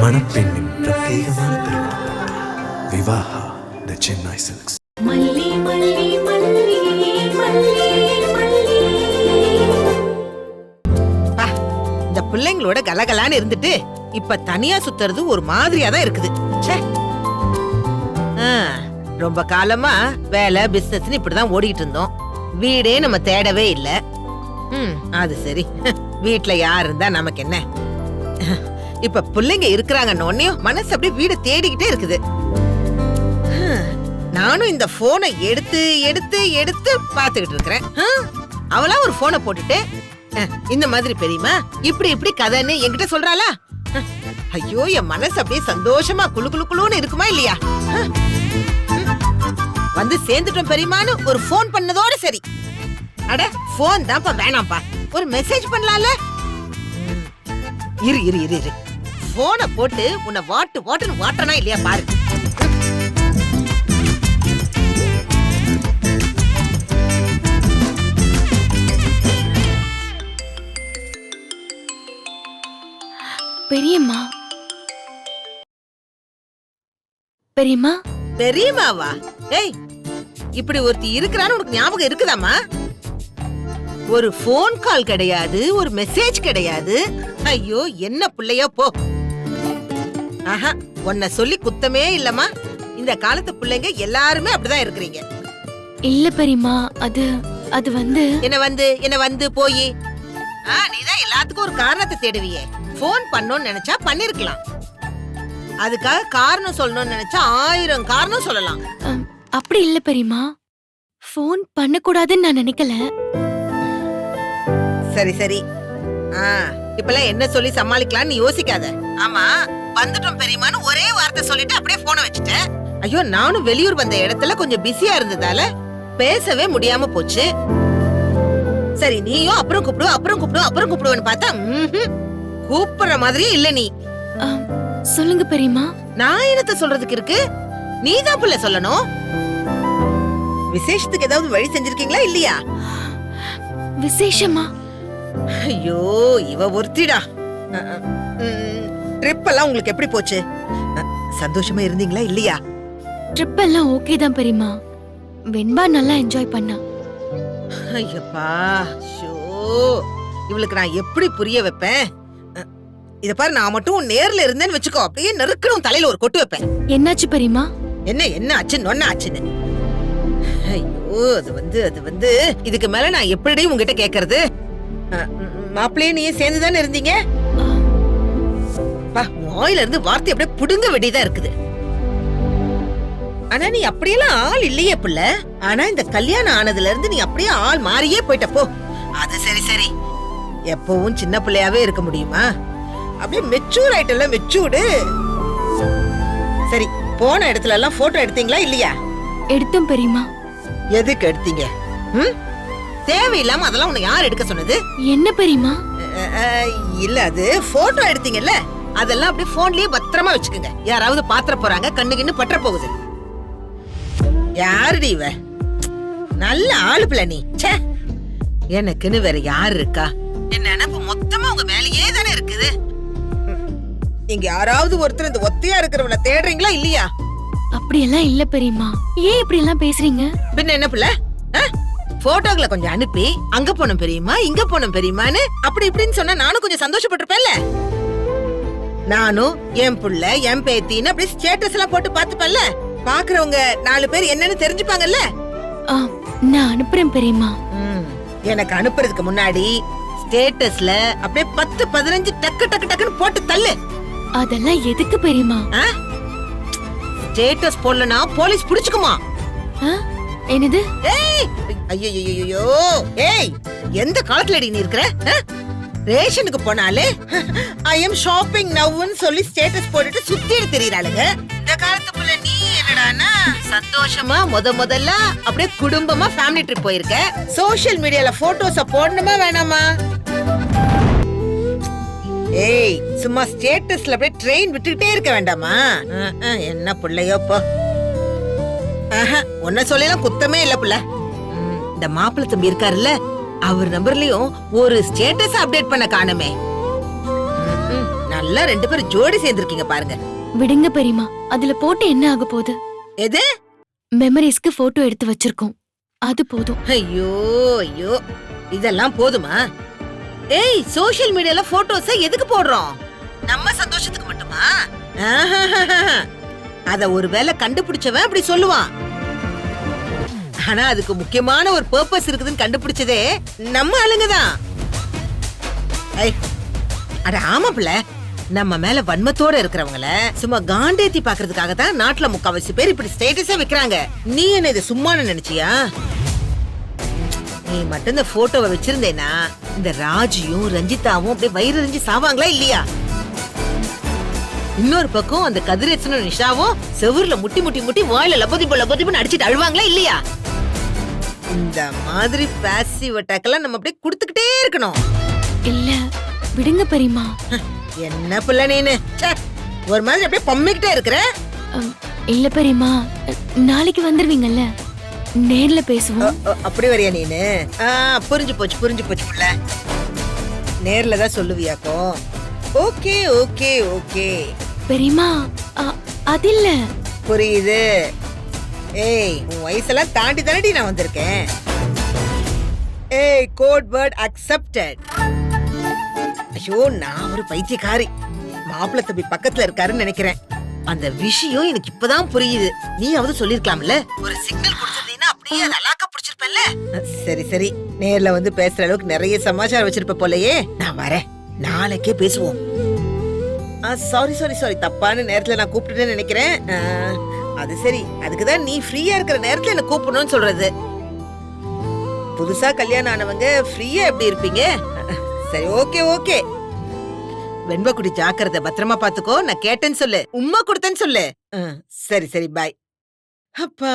மணப்பெண்ணின் பிரத்யேகமான திருமணம். விவாஹா தி சென்னை சில்க்ஸ். இந்த பிள்ளைங்களோட கலகலான்னு இருந்துட்டு இப்ப தனியா சுத்துறது ஒரு மாதிரியா தான் இருக்குது. ரொம்ப காலமா வேலை பிசினஸ் இப்படிதான் ஓடிட்டு இருந்தோம். வீடே நம்ம தேடவே இல்ல. அது சரி, வீட்டுல யார் இருந்தா நமக்கு என்ன? இப்ப பிள்ளைங்க இருக்கிறாங்கன்னு மனசு அப்படியே வீட தேடிக்கிட்டே இருக்குது. நானும் இந்த போனை எடுத்து எடுத்து எடுத்து பாத்துக்கிட்டு இருக்கிறேன். அவளா ஒரு போனை போட்டுட்டு இந்த மாதிரி பெரியமா இப்படி இப்படி கதைன்னு என்கிட்ட சொல்றாளா? ஐயோ, என் மனசு அப்படியே சந்தோஷமா குளு குளு குளுன்னு இருக்குமா இல்லையா? வந்து சேர்ந்துட்டோம் பெரியமான்னு ஒரு போன் பண்ணதோட சரி. அட, போன் தான்ப்பா வேணாம்ப்பா, ஒரு மெசேஜ் பண்ணலாம்ல. இரு இரு இரு இரு போனை போட்டு உன்னை வாட்டு வாட்டுன்னு வாட்டனா இல்லையா பாரு. பெரியம்மா, பெரியம்மா, பெரியமாவா? ஏய், இப்படி ஒருத்தி இருக்கிறான்னு உனக்கு ஞாபகம் இருக்குதாமா? ஒரு போன் கால் கிடையாது, ஒரு மெசேஜ் கிடையாது. ஐயோ, என்ன பிள்ளையோ போ. ஆஹா, உன்னை சொல்லி குத்தமே இல்லம்மா. இந்த காலத்து பிள்ளைங்க எல்லாருமே அப்படிதான் இருக்கிறீங்க. இல்ல பெரியம்மா, அது வந்து என்ன வந்து போய் நீதான் எல்லாத்துக்கும் ஒரு காரணத்தை தேடுவியே. போன் பண்ணணும்னு நினைச்சா பண்ணிருக்கலாம். அதுக்காக காரணம் சொல்லணும்னு நினைச்சா 1000 காரணம் சொல்லலாம். அப்படி இல்ல பெரியம்மா, போன் பண்ண கூடாதுன்னு நான் நினைக்கல. சரி சரி, இப்பெல்லாம் என்ன சொல்லி சமாளிக்கலாம்னு யோசிக்காத. ஆமா, வந்துட்டோம் பெரியமான்னு ஒரே வார்த்தை சொல்லிட்டு அப்படியே போனை வச்சுட்ட. ஐயோ, நானும் வெளியூர் வந்த இடத்துல கொஞ்சம் பிஸியா இருந்ததால பேசவே முடியாம போச்சு. சரி, நீயும் அப்புறம் கூப்பிடுவேன்னு பார்த்தா கூப்பிடுற மாதிரியே இல்ல. நீ சொல்லுங்க பெரியம்மா. நான் என்னத்த சொல்றதுக்கு இருக்கு? நீதான் புள்ள சொல்லணும். விசேஷத்துக்கு ஏதாவது வழி செஞ்சிருக்கீங்களா இல்லையா? விசேஷமா? ஐயோ, இவ ஒருத்திடா. ட்ரிப் எல்லாம் உங்களுக்கு எப்படி போச்சு? சந்தோஷமா இருந்தீங்களா இல்லையா? ட்ரிப் எல்லாம் ஓகே தான் பெரியம்மா. வெண்பா நல்லா என்ஜாய் பண்ணா. ஐயப்பா, ஷோ, இவளுக்கு நான் எப்படி புரிய வைப்பேன்? இத பாரு, நான் மட்டும் நேர்ல இருந்தேன்னு வச்சுக்கோ, அப்படியே நெருக்கணும் தலையில ஒரு கொட்டு வைப்பேன். என்னாச்சு பெரியம்மா? என்ன ஆச்சுன்னு ஒன்ன ஆச்சுன்னு. ஐயோ, அது வந்து இதுக்கு மேல நான் எப்படி உங்ககிட்ட கேக்குறது? மாப்பிள்ளையே நீ சேர்ந்துதானே இருந்தீங்க? வாயில இருந்து வார்த்தை அப்படியே புடுங்க வேண்டியதா இருக்குது. ஆனா நீ அப்படியெல்லாம் ஆள் இல்லையே புள்ள. ஆனா இந்த கல்யாணம் ஆனதுல இருந்து நீ அப்படியே ஆள் மாறியே போயிட்டப்போ. அது சரி சரி, எப்பவும் சின்ன பிள்ளையாவே இருக்க முடியுமா? அப்படியே மெச்சூர் ஆயிட்டல, மெச்சூர்டு. சரி, போன இடத்துல எல்லாம் போட்டோ எடுத்தீங்களா இல்லையா? எடுத்தோம் பெரியம்மா. எதுக்கு எடுத்தீங்க? தேவையில்லாம அதெல்லாம் உன்னை யார் எடுக்க சொன்னது? என்ன பெரியம்மா? இல்ல, அது போட்டோ எடுத்தீங்கல்ல, அதெல்லாம் அப்படியே போன்லயே பத்திரமா வச்சுக்கோங்க. யாராவது பாத்திர போறாங்க, கண்ணுகின்னு பற்ற போகுது. யாருடி இவ? நல்ல ஆளு பிள்ளை நீ. எனக்குன்னு வேற யாரு இருக்கா? என்ன நினைப்பு மொத்தமா உங்க மேலேயே தானே இருக்குது. நீங்க யாராவது ஒருத்தர் இந்த ஒத்தையா இருக்கிறவனை தேடுறீங்களா இல்லையா? அப்படியெல்லாம் இல்ல பெரியம்மா. ஏன் இப்படி எல்லாம் பேசுறீங்க? பின்ன என்ன பிள்ளை? போட்டோக்களை கொஞ்சம் அனுப்பி அங்க போனோம் பெரியம்மா, இங்க போனோம் பெரியம்மான்னு அப்படி இப்படின்னு சொன்னா நானும் கொஞ்சம் சந்தோஷப்பட்டிருப்பேன்ல. நானும் என் புள்ள என் பேத்தின்னு அப்படி ஸ்டேட்டஸ் எல்லாம் போட்டு பாத்துப்பேன்ல. பாக்குறவங்க 4 பேர் என்னன்னு தெரிஞ்சுப்பாங்கல்ல. நான் அனுப்புறேன் பெரியம்மா. எனக்கு அனுப்புறதுக்கு முன்னாடி ஸ்டேட்டஸ்ல அப்படியே 10-15 டக்கு டக்கு டக்குன்னு போட்டு தள்ளு. அதெல்லாம் எதுக்கு பெரியம்மா? ஸ்டேட்டஸ் போடலனா போலீஸ் புடிச்சுக்குமா? என்னது? ஏய், ஐயோ, ஏய், எந்த காலத்துல நீ இருக்கிற? ரேஷனுக்கு போனாலே ஐ எம் ஷாப்பிங் நவ்னு சொல்லி ஸ்டேட்டஸ் போட்டுட்டு சுத்திட்டு திரியறாளுங்க. இந்த காலத்துக்குள்ள நீ என்னடானா சந்தோஷமா முதல்ல அப்படியே குடும்பமா ஃபேமிலி ட்ரிப் போயிருக்க. சோஷியல் மீடியால போட்டோஸ போடணுமா வேணாமா? ஏய், சும்மா ஸ்டேட்டஸ்ல அப்படியே ட்ரெயின் விட்டுக்கிட்டே இருக்க வேண்டாமா? என்ன பிள்ளையோ போ. உன்ன சொல்லலாம் குத்தமே இல்ல புள்ள. இந்த மாப்பிள்ளை தம்பி இருக்காருல்ல, அவர் நம்பர்லயும் ஒரு ஸ்டேட்டஸ் அப்டேட் பண்ண காணுமே. நல்லா 2 பேரும் ஜோடி சேர்ந்திருக்கீங்க பாருங்க. விடுங்க பெரியமா, அதுல போட்டு என்ன ஆக போகுது? எது? மெமரிஸ்க்கு போட்டோ எடுத்து வச்சிருக்கோம், அது போதும். ஐயோ ஐயோ, இதெல்லாம் போதுமா? ஏய், சோஷியல் மீடியால போட்டோஸ எதுக்கு போடுறோம்? நம்ம சந்தோஷத்துக்கு மட்டுமா? அத ஒருவேளை கண்டுபிடிச்சவன் அப்படி சொல்லுவான். ஆனா அதுக்கு முக்கியமான ஒரு பர்பஸ் இருக்குதுன்னு கண்டுபிடிச்சதே நம்ம ஆளுங்கதான். அட ஆமா பிள்ள, நம்ம மேல வன்மத்தோட இருக்கிறவங்கள சும்மா காண்டேத்தி பாக்குறதுக்காக தான் நாட்டுல முக்காவாசி பேர் இப்படி ஸ்டேட்டஸே வைக்கிறாங்க. நீ என்ன இதை சும்மானு நினைச்சியா? நீ மட்டும் இந்த போட்டோவை வச்சிருந்தேனா இந்த ராஜியும் ரஞ்சிதாவும் அப்படியே வயிறு எரிஞ்சு சாவாங்களா இல்லையா? இன்னொரு பக்கம் அந்த கதிரேசனும் நிஷாவும் செவுர்ல முட்டி முட்டி முட்டி வாயில லபதிப்பு அடிச்சிட்டு அழுவாங்களா இல்லையா? இந்த மாதிரி பாசிவ் அட்டாக்லாம் நம்ம அப்படியே கொடுத்துக்கிட்டே இருக்கணும். இல்ல விடுங்க பெரியமா. என்ன பிள்ளை நீனு, ஒரு மாதிரி அப்படியே பம்மிக்கிட்டே இருக்கிற. இல்ல பெரியமா, நாளைக்கு வந்துருவீங்கல்ல, நேர்ல பேசுவோம். அப்படி வரையா நீனு? புரிஞ்சு போச்சு பிள்ளை. நேர்ல தான் சொல்லுவியாக்கோ? ஓகே ஓகே ஓகே பெரியமா, அது இல்ல. புரியுது. ஏய், உன் வயசெல்லாம் தாண்டி தானடி நான் வந்திருக்கேன். ஏய், கோட் வேர்ட் அக்செப்டட். ஐயோ, நான் ஒரு பைத்தியக்காரி. மாப்பிள்ளை தம்பி பக்கத்துல இருக்காருன்னு நினைக்கிறேன். அந்த விஷயம் எனக்கு இப்பதான் புரியுது. நீயாவது சொல்லிருக்கலாம்ல, ஒரு சிக்னல் கொடுத்தீங்கன்னா அப்படியே அலாக்கா பிடிச்சிருப்பேன்ல. சரி சரி, நேர்ல வந்து பேசுற அளவுக்கு நிறைய சமாச்சாரம் வச்சிருப்ப போலயே. நான் வரேன், நாளைக்கே பேசுவோம். சாரி, தப்பான நேரத்துல நான் கூப்பிட்டுட்டேன்னு நினைக்கிறேன். அது சரி, அதுக்குதான் நீ ஃப்ரீயா இருக்கிற நேரத்துல என்ன கூப்பிடணும்னு சொல்றது. புதுசா கல்யாணம் ஆனவங்க ஃப்ரீயா எப்படி இருப்பீங்க? சரி, ஓகே ஓகே. வெண்பா குடி, ஜாக்கிரதை, பத்திரமா பாத்துக்கோ. நான் கேட்டேன்னு சொல்லு, உம்மா கொடுத்தேன்னு சொல்லு. சரி சரி, பாய். அப்பா,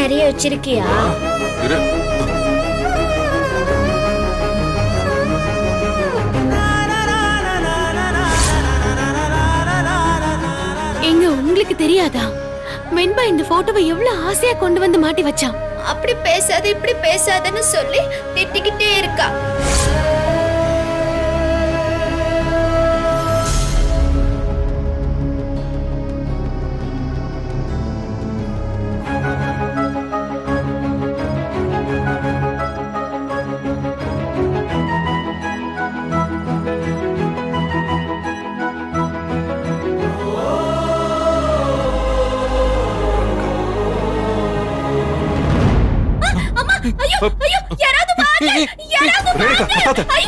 நிறைய வச்சிருக்கியா? எங்க உங்களுக்கு தெரியாதா? வெண்பா இந்த போட்டோவை எவ்வளவு ஆசையா கொண்டு வந்து மாட்டி வச்சான். அப்படி பேசாத இப்படி பேசாதன்னு சொல்லி திட்டிக்கிட்டே இருக்கா.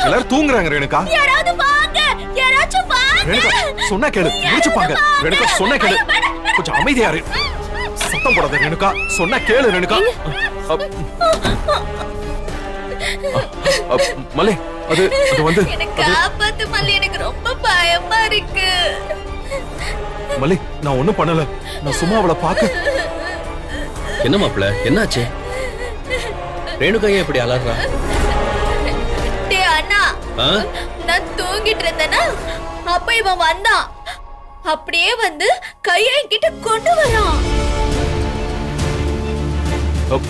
எல்லாரும் தூங்குறாங்க. ரேணுகா, சொன்னா கேளு, முடிச்சுப்பாங்க. ரேணுகா, சொன்னா கேளு, கொஞ்சம் அமைதியா இரு. சத்தம் போடாத ரேணுகா, சொன்னா கேளு. ரேணுகா, மலே, அது வந்து காப்பாத்து மல்லி, எனக்கு ரொம்ப பயமா இருக்கு. மலே, நான் ஒண்ணும் பண்ணல, நான் சும்மா அவளை பாக்க. என்ன மாப்பிள்ள, என்னாச்சு? ரேணுகா ஏன் இப்படி அலறா? அண்ணா, நான் தூங்கிட்டு இருந்தேனா, அப்ப இவன் வந்தான். அப்படியே வந்து கையை என்கிட்ட கொண்டு வரான்.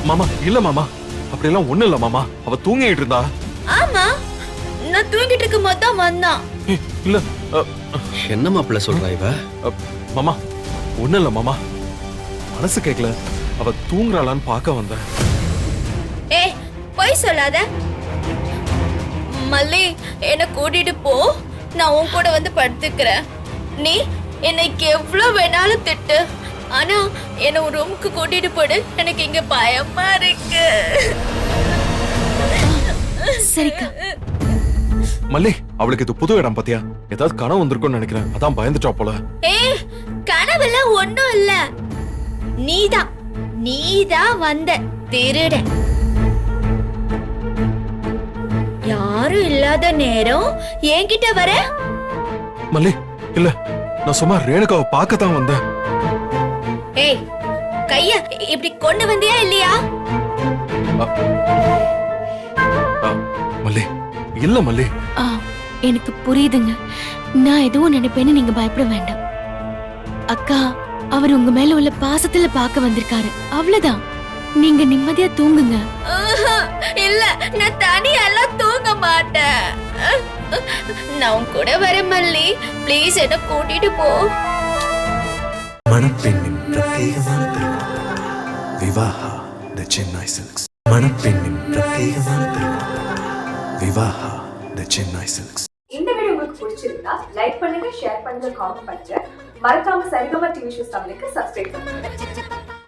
மாமா, இல்ல மாமா, அப்படி எல்லாம் ஒண்ணு இல்ல மாமா. அவ தூங்கிட்டு இருந்தா. ஆமா, நான் தூங்கிட்டு இருக்கும் போது தான் வந்தான். இல்ல. என்ன மாப்பிள்ள சொல்றா இவ? மாமா, ஒண்ணு இல்ல மாமா, மனசு கேட்கல. அவ தூங்குறாளான்னு பார்க்க வந்தேன். ஏய் போய் சொல்லாத. மல்லி என்ன கூட்டிட்டு போ, நான் உன் கூட வந்து படுத்துக்கிறேன். நீ என்னைக்கு எவ்வளவு வேணாலும் திட்டு, ஆனா என்ன ஒரு ரூமுக்கு கூட்டிட்டு போடு, எனக்கு இங்க பயமா இருக்கு. சரிக்கா. மல்லி, அவளுக்கு இது புது இடம் பாத்தியா? ஏதாவது கனவு வந்திருக்கும்னு நினைக்கிறேன், அதான் பயந்துட்டா போல. ஏய் கனவெல்லாம் ஒண்ணும் இல்ல, நீதான் வந்த திருட. யாரும் இல்லாத நேரம் என்கிட்ட வர. மல்லி, இல்ல, நான் சும்மா ரேணுகாவை பார்க்கத்தான் வந்தேன். ஏய் கைய இப்படி கொண்டு வந்தியா இல்லையா? மல்லி, இல்ல மல்லி. எனக்கு புரியுதுங்க. நான் எதுவும் நினைப்பேன்னு நீங்க பயப்பட வேண்டாம். அக்கா, அவர் உங்க மேல உள்ள பாசத்துல பார்க்க வந்திருக்காரு, அவ்வளவுதான். நீங்க நிம்மதியா தூங்குங்க. இல்ல, நான் தனியெல்லாம் தூங்க மாட்டேன். நான் உன் கூட வரேன் மல்லி, ப்ளீஸ் என்ன கூட்டிட்டு போ. மணப்பெண்ணின் பிரத்யேகமான திருமணம் விவாஹா தி சென்னை சில்க்ஸ். மணப்பெண்ணின் பிரத்யேகமான திருமணம் விவாஹா தி சென்னை சில்க்ஸ். இந்த வீடியோ உங்களுக்கு பிடிச்சிருந்தா லைக் பண்ணுங்க, ஷேர் பண்ணுங்க, காமெண்ட் பண்ணுங்க. மறக்காம சரிகமா டிவி ஷோஸ் தமிழுக்கு சப்ஸ்கிரைப் பண்ணுங்க.